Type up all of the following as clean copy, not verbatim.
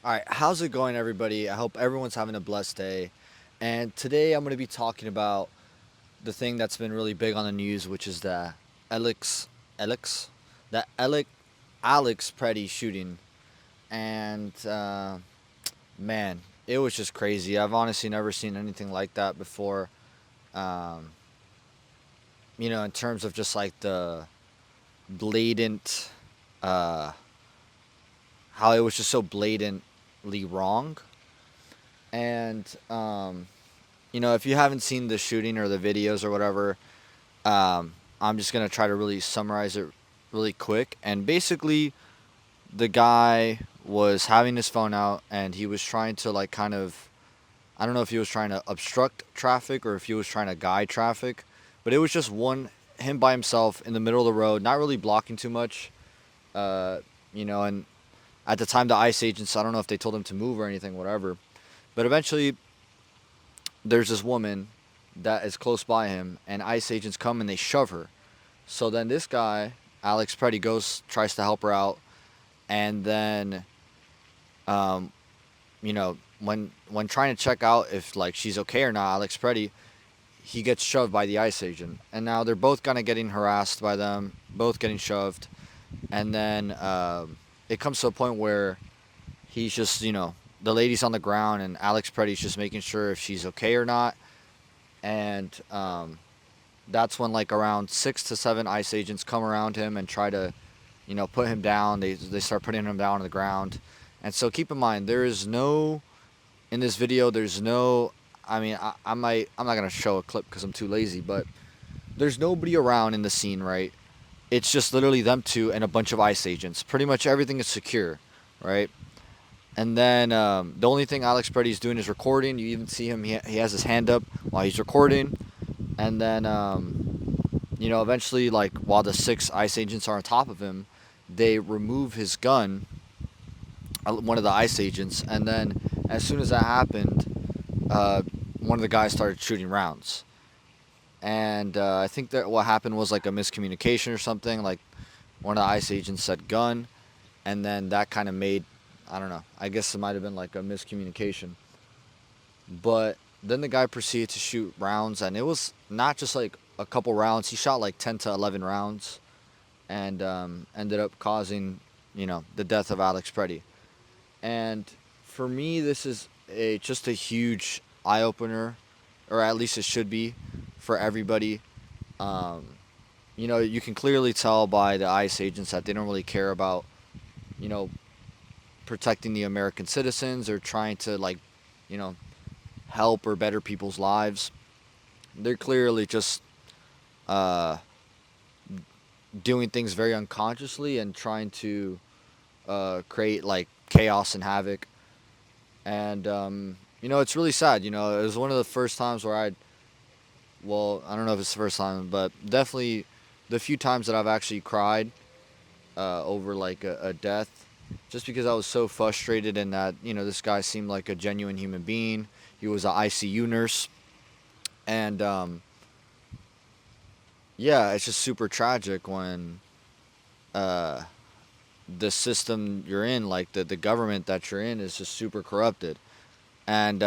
All right, how's it going, everybody? I hope everyone's having a blessed day. And today I'm going to be talking about the thing that's been really big on the news, which is the Alex, Alex, the Alex Pretti shooting. And man, it was just crazy. I've honestly never seen anything like that before. Um, in terms of just like the blatant, uh, how it was just so blatantly wrong. And if you haven't seen the shooting or the videos or whatever, I'm just gonna try to really summarize it really quick. And basically, the guy was having his phone out and he was trying to like kind of, I don't know if he was trying to obstruct traffic or if he was trying to guide traffic, but it was just him by himself in the middle of the road, not really blocking too much. Uh, and at the time the ICE agents, I don't know if they told him to move or anything, whatever. But eventually there's this woman that is close by him, and ICE agents come and they shove her. So then this guy, Alex Pretti, tries to help her out, and then, um, when trying to check out if like she's okay or not, Alex Pretti, he gets shoved by the ICE agent, and now they're both kind of getting harassed by them, both getting shoved, and then it comes to a point where he's just, the lady's on the ground, and Alex Pretty's just making sure if she's okay or not, and that's when like around 6 to 7 ICE agents come around him and try to, put him down. They start putting him down on the ground, and so keep in mind there is no in this video. There's no. I mean, I'm not gonna show a clip because I'm too lazy, but there's nobody around in the scene, right? It's just literally them two and a bunch of ICE agents. Pretty much everything is secure, right? And then the only thing Alex Pretty's doing is recording. You even see him; he has his hand up while he's recording. And then eventually, like while the 6 ICE agents are on top of him, they remove his gun, one of the ICE agents, and then as soon as that happened, uh, one of the guys started shooting rounds. And I think that what happened was like a miscommunication or something. Like one of the ICE agents said gun, and then that kind of made, I don't know. I guess it might have been like a miscommunication. But then the guy proceeded to shoot rounds, and it was not just like a couple rounds. He shot like 10 to 11 rounds, and ended up causing, the death of Alex Pretti. And for me, this is just a huge eye opener, or at least it should be, for everybody. Um, you can clearly tell by the ICE agents that they don't really care about, you know, protecting the American citizens or trying to like, you know, help or better people's lives. They're clearly just uh, doing things very unconsciously and trying to create like chaos and havoc. And it's really sad. It was one of the first times where well, I don't know if it's the first time, but definitely the few times that I've actually cried over like a death, just because I was so frustrated and that this guy seemed like a genuine human being. He was an ICU nurse, and yeah, it's just super tragic when uh, the system you're in, like the government that you're in, is just super corrupted. And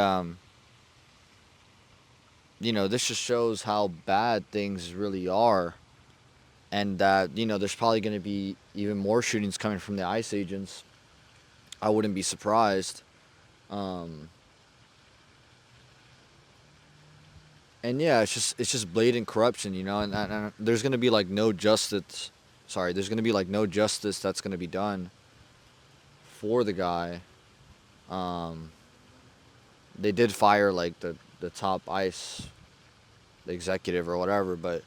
this just shows how bad things really are, and that there's probably going to be even more shootings coming from the ICE agents. I wouldn't be surprised. Um, and yeah, it's just blatant corruption, and there's going to be like no justice. Sorry, there's going to be like no justice that's going to be done for the guy. Um, they did fire like the top ICE executive or whatever, but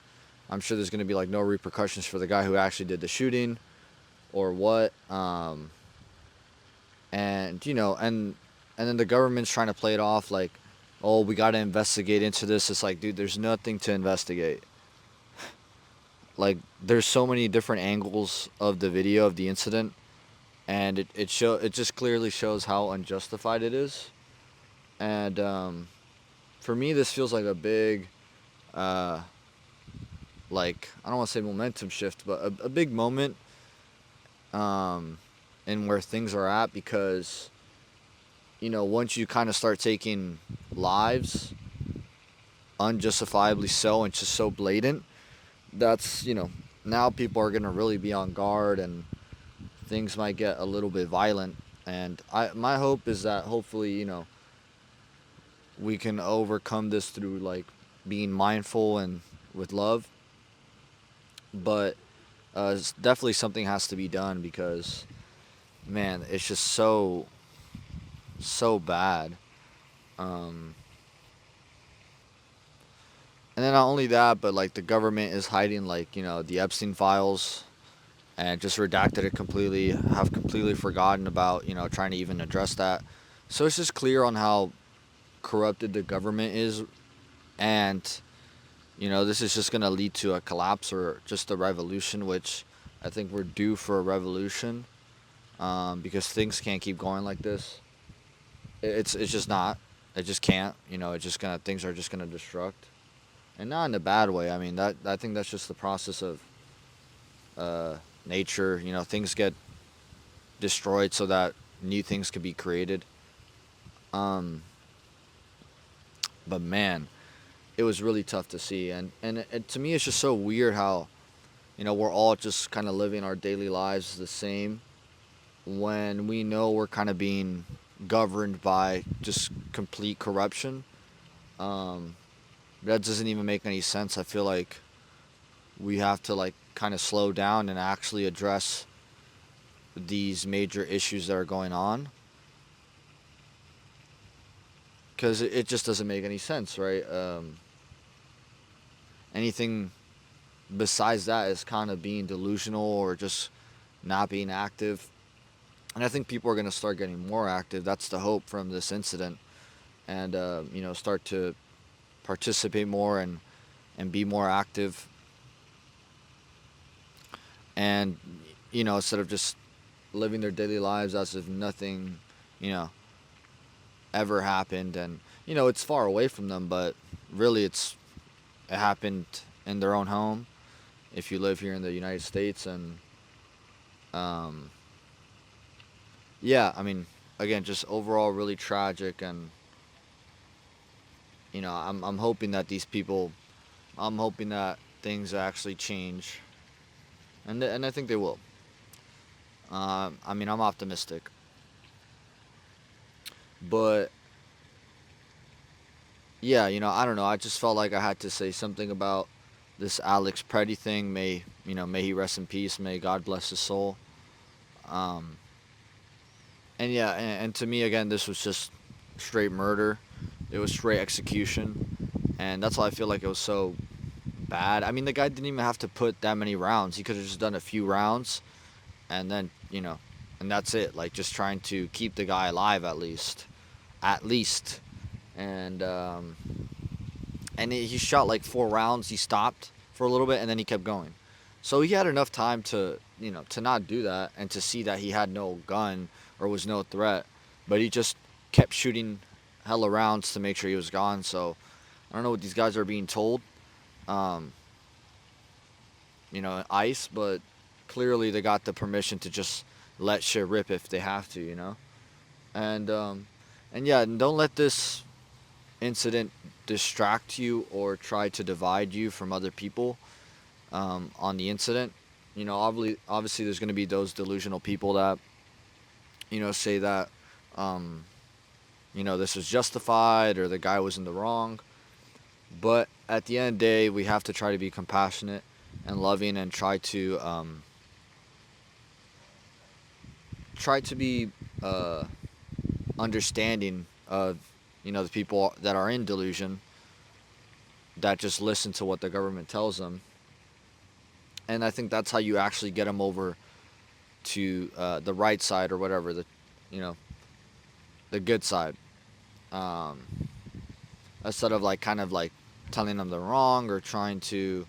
I'm sure there's going to be like no repercussions for the guy who actually did the shooting or what. And and then the government's trying to play it off like, oh, we got to investigate into this. It's like, dude, there's nothing to investigate. Like, there's so many different angles of the video of the incident, and it just clearly shows how unjustified it is. And for me, this feels like a big, uh, like, I don't want to say momentum shift, but a big moment, um, in where things are at, because once you kind of start taking lives unjustifiably so and just so blatant, that's, now people are going to really be on guard and things might get a little bit violent. And my hope is that hopefully, we can overcome this through like being mindful and with love. But definitely something has to be done because, man, it's just so bad. Um, and then not only that, but like the government is hiding like the Epstein files and just redacted it completely. Have completely forgotten about trying to even address that. So it's just clear on how corrupted the government is, and this is just gonna lead to a collapse or just a revolution, which I think we're due for a revolution, because things can't keep going like this. It's just not. It just can't. It's just gonna things are just gonna destruct, and not in a bad way. I mean that I think that's just the process of nature. Things get destroyed so that new things could be created. Um, but man, it was really tough to see, and to me, it's just so weird how we're all just kind of living our daily lives the same when we know we're kind of being governed by just complete corruption. Um, that doesn't even make any sense. I feel like we have to like kind of slow down and actually address these major issues that are going on because it just doesn't make any sense, right? Anything besides that is kind of being delusional or just not being active. And I think people are going to start getting more active. That's the hope from this incident, and start to participate more and be more active. And instead of just living their daily lives as if nothing, you know, ever happened, and it's far away from them, but really it happened in their own home. If you live here in the United States, and um, yeah, I mean, again, just overall really tragic, and I'm hoping that these people, I'm hoping that things actually change, and I think they will. I mean, I'm optimistic, but yeah, I don't know. I just felt like I had to say something about this Alex Pretti thing. May he rest in peace. May God bless his soul. Um, and yeah, and to me again, this was just straight murder. It was straight execution, and that's why I feel like it was so bad. I mean, the guy didn't even have to put that many rounds. He could have just done a few rounds, and then and that's it. Like just trying to keep the guy alive at least, and he shot like 4 rounds. He stopped for a little bit, and then he kept going. So he had enough time to to not do that and to see that he had no gun or was no threat, but he just kept shooting hella rounds to make sure he was gone. So I don't know what these guys are being told, um, ICE, but clearly they got the permission to just let shit rip if they have to. And and yeah, and don't let this incident distract you or try to divide you from other people on the incident. Obviously, there's going to be those delusional people that say that um, this was justified or the guy was in the wrong. But at the end of the day, we have to try to be compassionate and loving and try to be understanding of the people that are in delusion that just listen to what the government tells them. And I think that's how you actually get them over to the right side or whatever, you know the good side, um, instead of like kind of like telling them they're wrong or trying to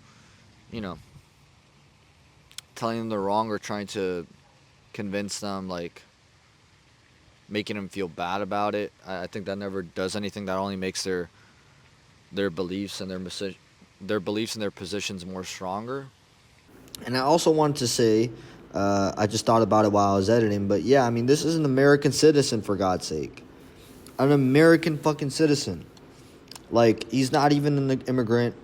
you know telling them they're wrong or trying to convince them, like making them feel bad about it. I think that never does anything. That only makes their beliefs and their beliefs and their positions more stronger. And I also wanted to say, I just thought about it while I was editing, but yeah, I mean, this is an American citizen, for God's sake. an American fucking citizen. Like, he's not even an immigrant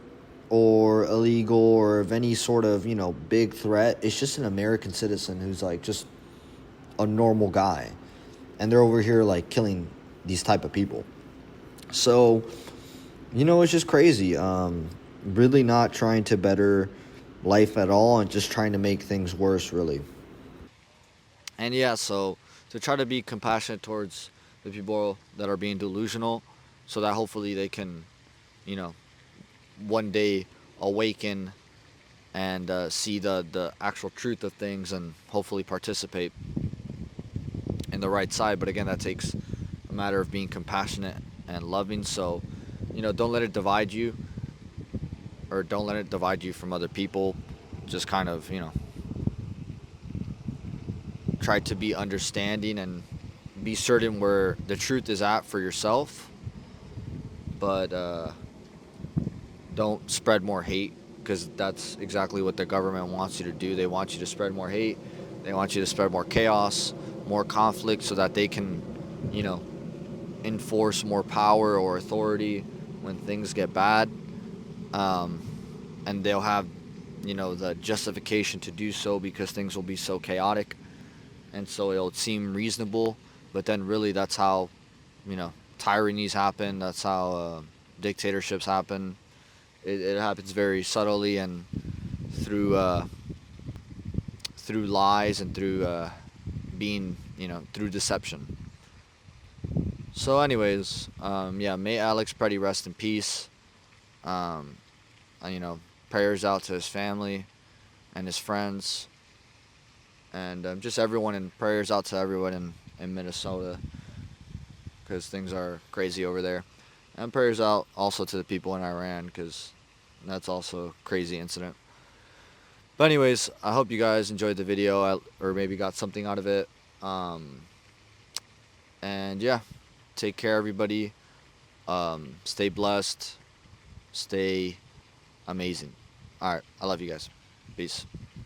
or illegal or of any sort of, big threat. It's just an American citizen who's like just a normal guy. And they're over here like killing these type of people. So, it's just crazy. Really not trying to better life at all and just trying to make things worse, really. And yeah, so to try to be compassionate towards the people that are being delusional so that hopefully they can, you know, one day awaken and see the actual truth of things and hopefully participate in the right side. But again, that takes a matter of being compassionate and loving. So, don't let it divide you, or don't let it divide you from other people. Just kind of, try to be understanding and be certain where the truth is at for yourself. But don't spread more hate, because that's exactly what the government wants you to do. They want you to spread more hate. They want you to spread more chaos, more conflict, so that they can, you know, enforce more power or authority when things get bad. Um, and they'll have, the justification to do so because things will be so chaotic. And so it'll seem reasonable, but then really that's how, tyrannies happen. That's how dictatorships happen. It happens very subtly and through through lies and through being, through deception. So, anyways, yeah, may Alex Pretti rest in peace. Um, and, prayers out to his family and his friends, and just everyone, and prayers out to everyone in Minnesota, because things are crazy over there. And prayers out also to the people in Iran, because that's also a crazy incident. But anyways, I hope you guys enjoyed the video, or maybe got something out of it. And yeah, take care, everybody. Stay blessed. Stay amazing. All right, I love you guys. Peace.